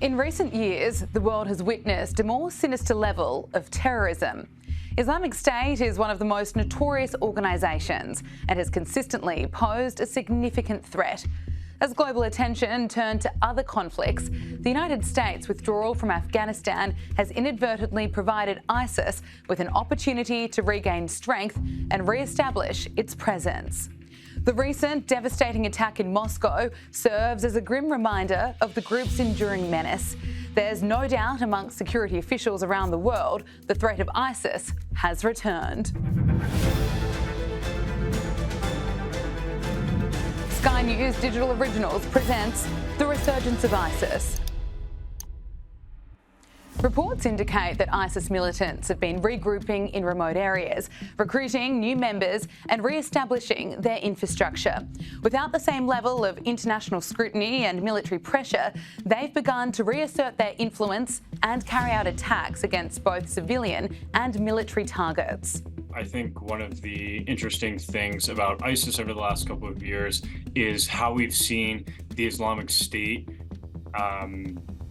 In recent years, the world has witnessed a more sinister level of terrorism. Islamic State is one of the most notorious organisations and has consistently posed a significant threat. As global attention turned to other conflicts, the United States' withdrawal from Afghanistan has inadvertently provided ISIS with an opportunity to regain strength and re-establish its presence. The recent devastating attack in Moscow serves as a grim reminder of the group's enduring menace. There's no doubt amongst security officials around the world the threat of ISIS has returned. Sky News Digital Originals presents The Resurgence of ISIS. Reports indicate that ISIS militants have been regrouping in remote areas, recruiting new members and re-establishing their infrastructure. Without the same level of international scrutiny and military pressure, they've begun to reassert their influence and carry out attacks against both civilian and military targets. I think one of the interesting things about ISIS over the last couple of years is how we've seen the Islamic State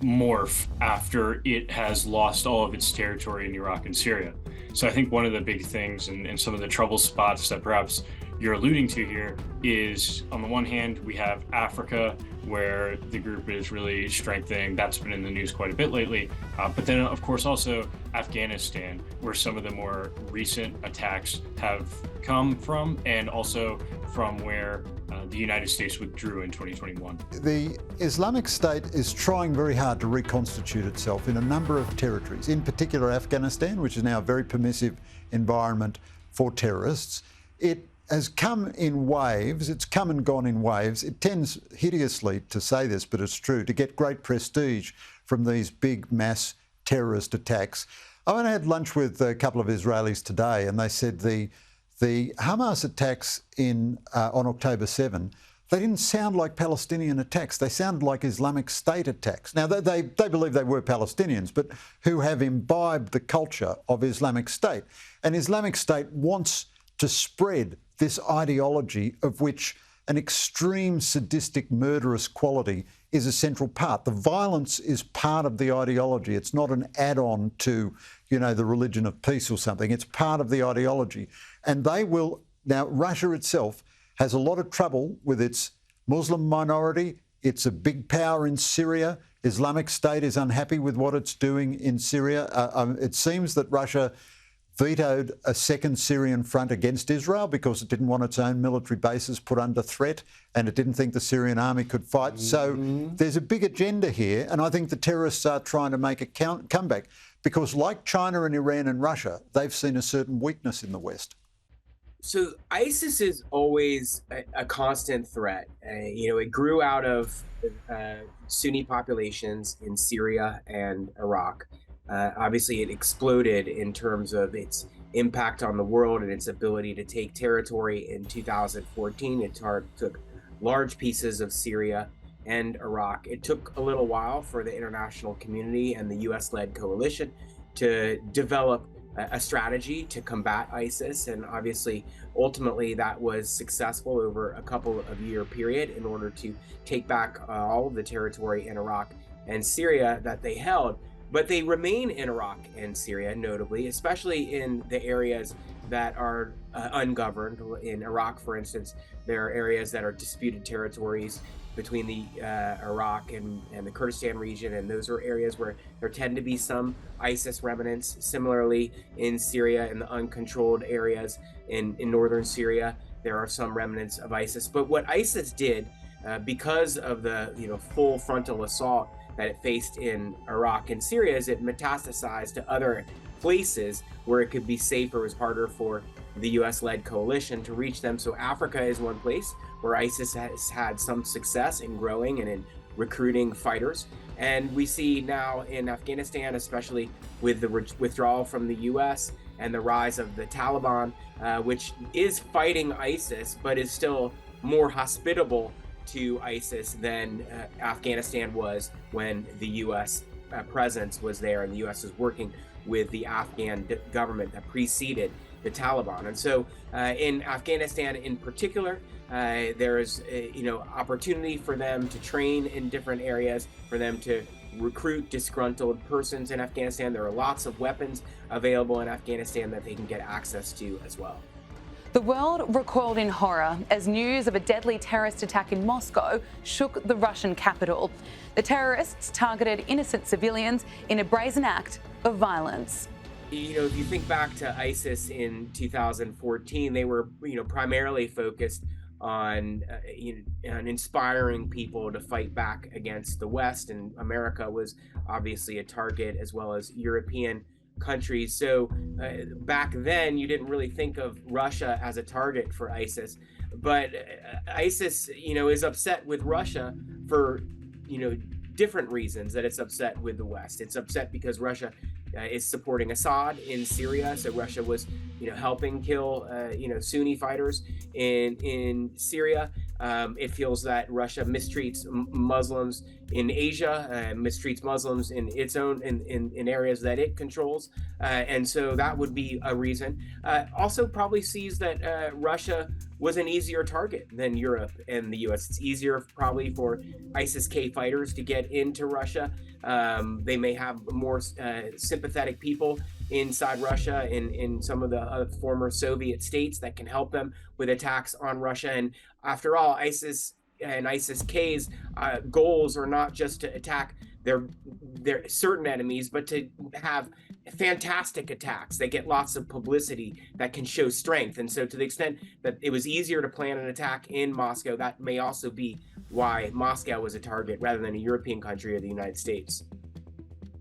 morph after it has lost all of its territory in Iraq and Syria. So I think one of the big things and some of the trouble spots that perhaps you're alluding to here is, on the one hand, we have Africa, where the group is really strengthening. That's been in the news quite a bit lately. But then, of course, also Afghanistan, where some of the more recent attacks have come from, and also from where the United States withdrew in 2021. The Islamic State is trying very hard to reconstitute itself in a number of territories, in particular Afghanistan, which is now a very permissive environment for terrorists. It has come in waves, it's come and gone in waves. It tends, hideously to say this, but it's true, to get great prestige from these big mass terrorist attacks. I went and had lunch with a couple of Israelis today, and they said the Hamas attacks on October 7, they didn't sound like Palestinian attacks. They sounded like Islamic State attacks. Now, they believe they were Palestinians, but who have imbibed the culture of Islamic State. And Islamic State wants to spread this ideology of which an extreme sadistic murderous quality is a central part. The violence is part of the ideology. It's not an add-on to, the religion of peace or something. It's part of the ideology. And they will, now Russia itself has a lot of trouble with its Muslim minority. It's a big power in Syria. Islamic State is unhappy with what it's doing in Syria. It seems that Russia vetoed a second Syrian front against Israel because it didn't want its own military bases put under threat, and it didn't think the Syrian army could fight. So there's a big agenda here, and I think the terrorists are trying to make a comeback because, like China and Iran and Russia, they've seen a certain weakness in the West. So ISIS is always a constant threat. It grew out of Sunni populations in Syria and Iraq. Obviously, it exploded in terms of its impact on the world and its ability to take territory in 2014. It took large pieces of Syria and Iraq. It took a little while for the international community and the US-led coalition to develop a strategy to combat ISIS. And obviously, ultimately, that was successful over a couple of year period in order to take back all of the territory in Iraq and Syria that they held. But they remain in Iraq and Syria, notably, especially in the areas that are ungoverned. In Iraq, for instance, there are areas that are disputed territories between the Iraq and the Kurdistan region, and those are areas where there tend to be some ISIS remnants. Similarly, in Syria, in the uncontrolled areas in northern Syria, there are some remnants of ISIS. But what ISIS did, because of the full frontal assault that it faced in Iraq and Syria, is it metastasized to other places where it could be safer. It was harder for the US-led coalition to reach them. So Africa is one place where ISIS has had some success in growing and in recruiting fighters. And we see now in Afghanistan, especially with the withdrawal from the US and the rise of the Taliban, which is fighting ISIS, but is still more hospitable to ISIS than Afghanistan was when the U.S. presence was there, and the U.S. was working with the Afghan government that preceded the Taliban. And so in Afghanistan in particular, there is opportunity for them to train in different areas, for them to recruit disgruntled persons in Afghanistan. There are lots of weapons available in Afghanistan that they can get access to as well. The world recoiled in horror as news of a deadly terrorist attack in Moscow shook the Russian capital. The terrorists targeted innocent civilians in a brazen act of violence. If you think back to ISIS in 2014, they were, primarily focused on inspiring people to fight back against the West, and America was obviously a target, as well as European countries. So back then, you didn't really think of Russia as a target for ISIS, but ISIS, is upset with Russia for, different reasons that it's upset with the West. It's upset because Russia is supporting Assad in Syria. So Russia was, helping kill, Sunni fighters in Syria. It feels that Russia mistreats Muslims in Asia, mistreats Muslims in its own in areas that it controls, and so that would be a reason. Also, probably sees that Russia was an easier target than Europe and the U.S. It's easier probably for ISIS-K fighters to get into Russia. They may have more sympathetic people inside Russia in some of the former Soviet states that can help them with attacks on Russia. And after all, ISIS and ISIS-K's goals are not just to attack their certain enemies, but to have fantastic attacks. They get lots of publicity that can show strength. And so to the extent that it was easier to plan an attack in Moscow, that may also be why Moscow was a target rather than a European country or the United States.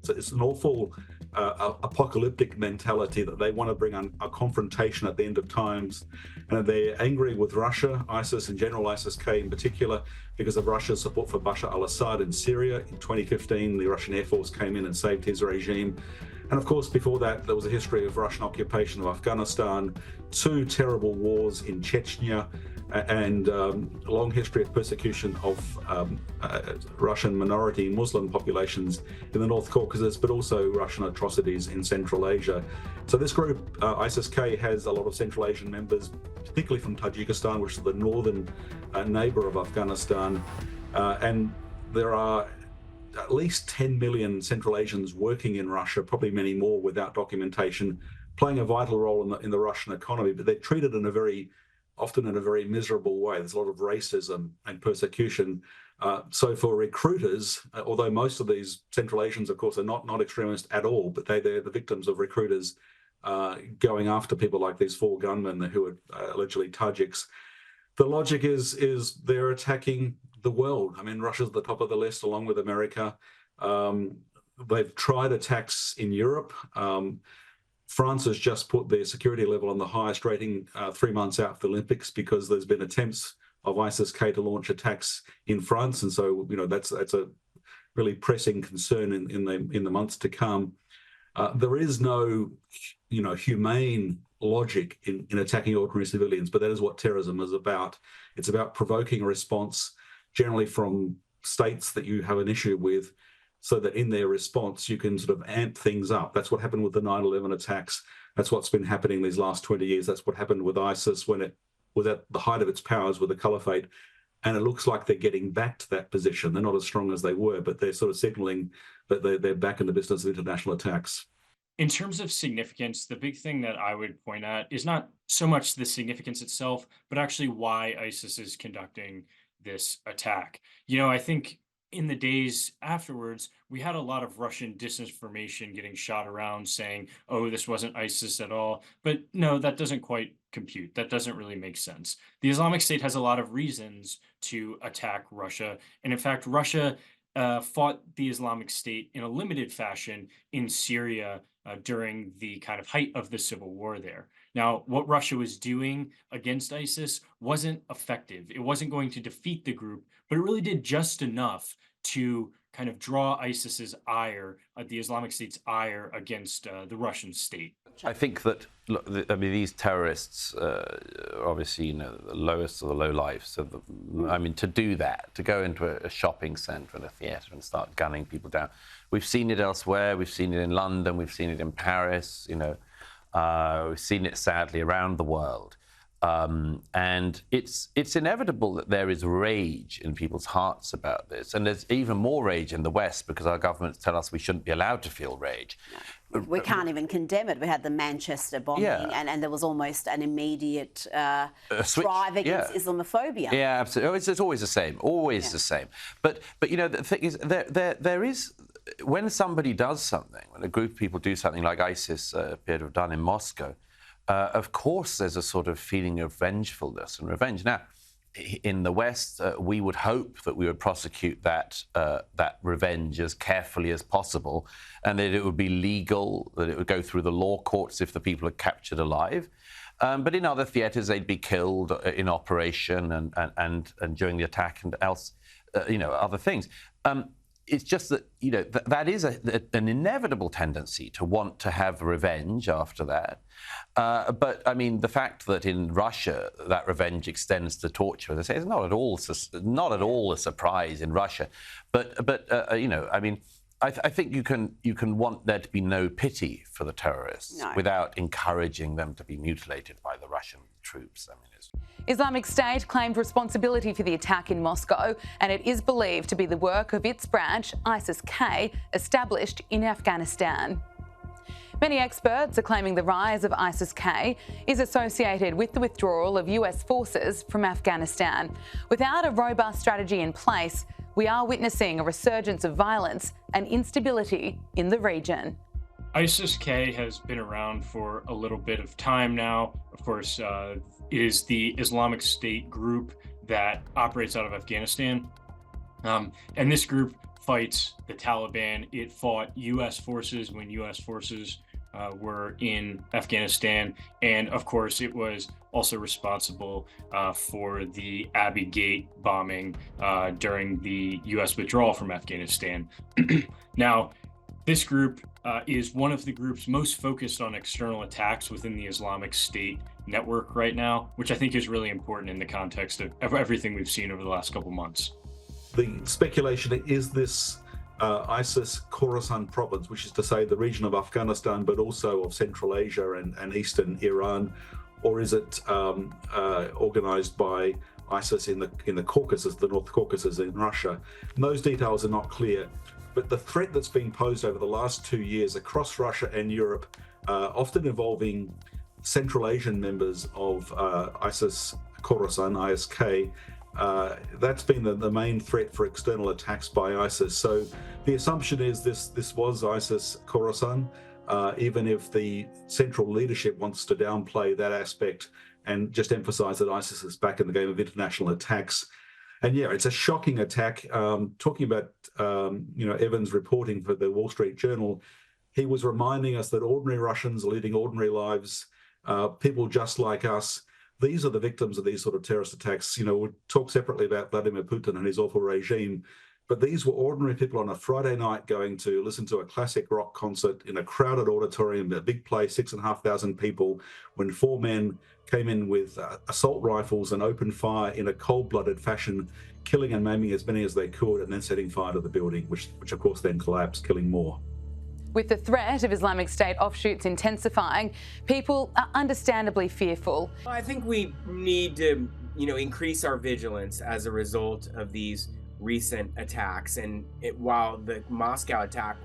So it's an awful apocalyptic mentality that they want to bring on a confrontation at the end of times. And they're angry with Russia, ISIS in general, ISIS-K in particular, because of Russia's support for Bashar al-Assad in Syria. In 2015, the Russian Air Force came in and saved his regime. And of course, before that, there was a history of Russian occupation of Afghanistan, 2 terrible wars in Chechnya, and a long history of persecution of Russian minority Muslim populations in the North Caucasus, but also Russian atrocities in Central Asia. So this group, ISIS-K, has a lot of Central Asian members, particularly from Tajikistan, which is the northern neighbor of Afghanistan. And there are at least 10 million Central Asians working in Russia, probably many more without documentation, playing a vital role in the Russian economy, but they're treated often in a very miserable way. There's a lot of racism and persecution. So for recruiters, although most of these Central Asians, of course, are not extremist at all, but they're the victims of recruiters going after people like these 4 gunmen who are allegedly Tajiks. The logic is they're attacking the world. I mean, Russia's at the top of the list along with America. They've tried attacks in Europe. France has just put their security level on the highest rating 3 months out for the Olympics because there's been attempts of ISIS-K to launch attacks in France, and so that's a really pressing concern in the months to come. There is no humane logic in attacking ordinary civilians, but that is what terrorism is about. It's about provoking a response, generally from states that you have an issue with, so that in their response, you can sort of amp things up. That's what happened with the 9/11 attacks. That's what's been happening these last 20 years. That's what happened with ISIS when it was at the height of its powers with the caliphate. And it looks like they're getting back to that position. They're not as strong as they were, but they're sort of signaling that they're back in the business of international attacks. In terms of significance, the big thing that I would point at is not so much the significance itself, but actually why ISIS is conducting this attack. I think in the days afterwards, we had a lot of Russian disinformation getting shot around saying, oh, this wasn't ISIS at all. But no, that doesn't quite compute. That doesn't really make sense. The Islamic State has a lot of reasons to attack Russia. And in fact, Russia fought the Islamic State in a limited fashion in Syria during the kind of height of the civil war there. Now, what Russia was doing against ISIS wasn't effective. It wasn't going to defeat the group, but it really did just enough to kind of draw ISIS's ire, the Islamic State's ire against the Russian state. I think that, look, these terrorists are obviously, the lowest of the low life. So, to do that, to go into a shopping centre and a theatre and start gunning people down, we've seen it elsewhere. We've seen it in London. We've seen it in Paris. We've seen it sadly around the world. And it's inevitable that there is rage in people's hearts about this. And there's even more rage in the West because our governments tell us we shouldn't be allowed to feel rage. No, we can't even condemn it. We had the Manchester bombing, and there was almost an immediate drive against Islamophobia. Yeah, absolutely. It's always the same, always the same. But you know, the thing is, there is, when somebody does something, when a group of people do something like ISIS appear to have done in Moscow, of course, there's a sort of feeling of vengefulness and revenge. Now, in the West, we would hope that we would prosecute that revenge as carefully as possible, and that it would be legal, that it would go through the law courts if the people are captured alive. But in other theatres, they'd be killed in operation and during the attack and else, other things. It's just that, that is an inevitable tendency to want to have revenge after that. But, I mean, the fact that in Russia that revenge extends to torture, as I say, is not at all a surprise in Russia. But I mean, I think you can want there to be no pity for the terrorists without encouraging them to be mutilated by the Russian troops. I mean, Islamic State claimed responsibility for the attack in Moscow, and it is believed to be the work of its branch, ISIS-K, established in Afghanistan. Many experts are claiming the rise of ISIS-K is associated with the withdrawal of US forces from Afghanistan. Without a robust strategy in place, we are witnessing a resurgence of violence and instability in the region. ISIS-K has been around for a little bit of time now. Of course, it is the Islamic State group that operates out of Afghanistan. And this group fights the Taliban. It fought U.S. forces when U.S. forces were in Afghanistan. And of course, it was also responsible for the Abbey Gate bombing during the U.S. withdrawal from Afghanistan. Now, this group is one of the groups most focused on external attacks within the Islamic State network right now, which I think is really important in the context of everything we've seen over the last couple months. The speculation is this ISIS Khorasan province, which is to say the region of Afghanistan, but also of Central Asia and eastern Iran, or is it organized by ISIS in the Caucasus, the North Caucasus in Russia? And those details are not clear. But the threat that's been posed over the last 2 years across Russia and Europe, often involving Central Asian members of ISIS Khorasan, ISK, that's been the main threat for external attacks by ISIS. So the assumption is this was ISIS Khorasan, even if the central leadership wants to downplay that aspect and just emphasize that ISIS is back in the game of international attacks. And yeah, it's a shocking attack. Talking about, Evans reporting for the Wall Street Journal, he was reminding us that ordinary Russians are leading ordinary lives, people just like us. These are the victims of these sort of terrorist attacks. We'll talk separately about Vladimir Putin and his awful regime, but these were ordinary people on a Friday night going to listen to a classic rock concert in a crowded auditorium, a big place, 6,500 people, when 4 men came in with assault rifles and opened fire in a cold-blooded fashion, killing and maiming as many as they could, and then setting fire to the building, which of course then collapsed, killing more. With the threat of Islamic State offshoots intensifying, people are understandably fearful. I think we need to, increase our vigilance as a result of these recent attacks. And while the Moscow attack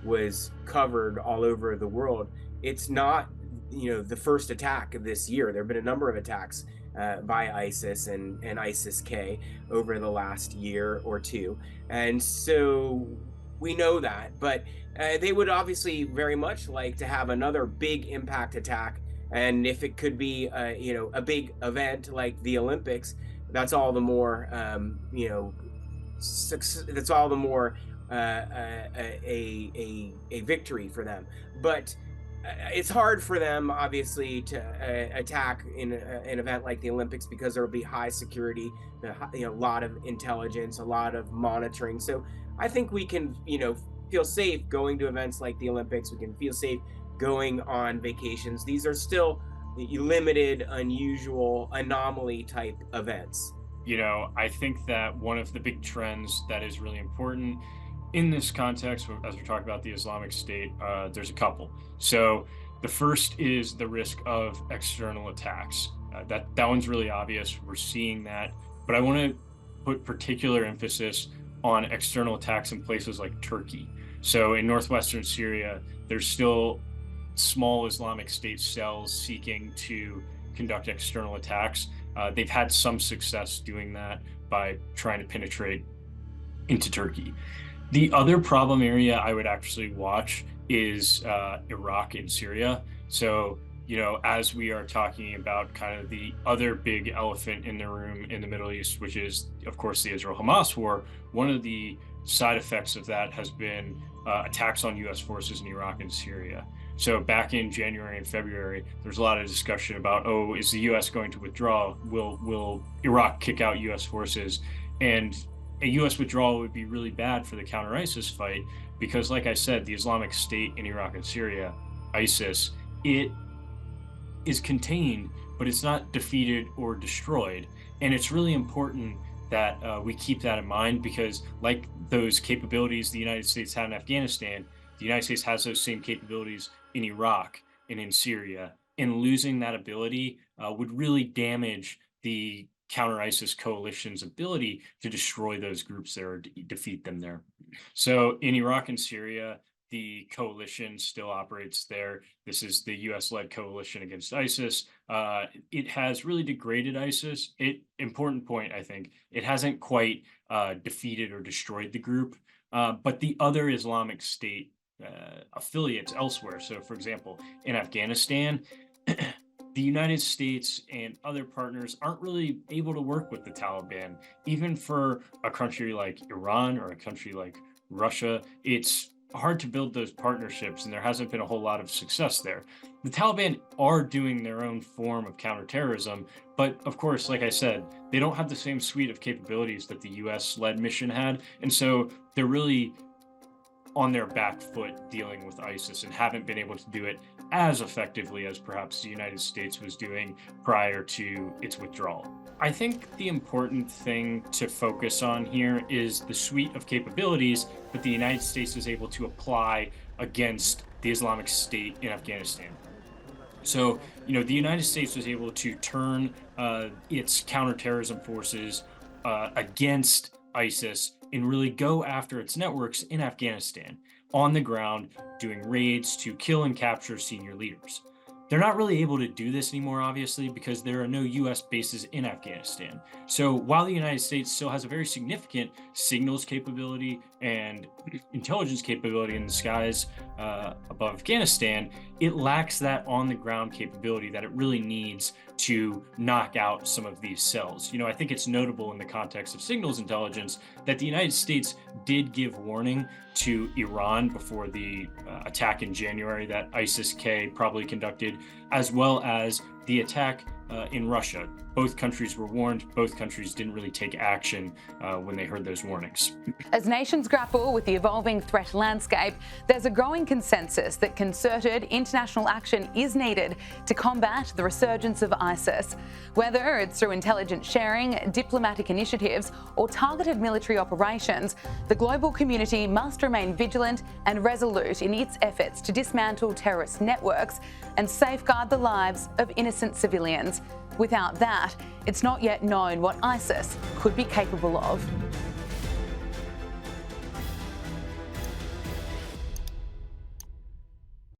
was covered all over the world, it's not, the first attack of this year. There have been a number of attacks by ISIS and ISIS-K over the last year or two. And so we know that, but they would obviously very much like to have another big impact attack. And if it could be, a big event like the Olympics, that's all the more, that's all the more a victory for them. But it's hard for them, obviously, to attack in an event like the Olympics because there will be high security, a lot of intelligence, a lot of monitoring. So I think we can, feel safe going to events like the Olympics. We can feel safe going on vacations. These are still limited, unusual, anomaly type events. I think that one of the big trends that is really important in this context, as we're talking about the Islamic State, there's a couple. So the first is the risk of external attacks. That one's really obvious. We're seeing that. But I want to put particular emphasis on external attacks in places like Turkey. So in northwestern Syria, there's still small Islamic State cells seeking to conduct external attacks. They've had some success doing that by trying to penetrate into Turkey. The other problem area I would actually watch is Iraq and Syria. So, as we are talking about kind of the other big elephant in the room in the Middle East, which is, of course, the Israel-Hamas war, one of the side effects of that has been attacks on U.S. forces in Iraq and Syria. So back in January and February, there's a lot of discussion about, is the U.S. going to withdraw? Will Iraq kick out U.S. forces? And a U.S. withdrawal would be really bad for the counter-ISIS fight because, like I said, the Islamic State in Iraq and Syria, ISIS, it is contained, but it's not defeated or destroyed. And it's really important that we keep that in mind because, like those capabilities the United States had in Afghanistan, the United States has those same capabilities in Iraq and in Syria. And losing that ability would really damage the counter-ISIS coalition's ability to destroy those groups there or defeat them there. So in Iraq and Syria, the coalition still operates there. This is the US-led coalition against ISIS. It has really degraded ISIS. Important point, I think, it hasn't quite defeated or destroyed the group, but the other Islamic State affiliates elsewhere. So, for example, in Afghanistan, the United States and other partners aren't really able to work with the Taliban. Even for a country like Iran or a country like Russia, it's hard to build those partnerships, and there hasn't been a whole lot of success there. The Taliban are doing their own form of counterterrorism, but of course, like I said, they don't have the same suite of capabilities that the US-led mission had, and so they're really on their back foot dealing with ISIS and haven't been able to do it as effectively as perhaps the United States was doing prior to its withdrawal. I think the important thing to focus on here is the suite of capabilities that the United States was able to apply against the Islamic State in Afghanistan. So, the United States was able to turn its counterterrorism forces against ISIS and really go after its networks in Afghanistan on the ground, doing raids to kill and capture senior leaders. They're not really able to do this anymore, obviously, because there are no U.S. bases in Afghanistan. So while the United States still has a very significant signals capability and intelligence capability in the skies above Afghanistan, it lacks that on-the-ground capability that it really needs to knock out some of these cells. I think it's notable in the context of signals intelligence that the United States did give warning to Iran before the attack in January that ISIS-K probably conducted, as well as the attack in Russia. Both countries were warned. Both countries didn't really take action when they heard those warnings. As nations grapple with the evolving threat landscape, there's a growing consensus that concerted international action is needed to combat the resurgence of ISIS. Whether it's through intelligence sharing, diplomatic initiatives, or targeted military operations, the global community must remain vigilant and resolute in its efforts to dismantle terrorist networks and safeguard the lives of innocent civilians. Without that, it's not yet known what ISIS could be capable of.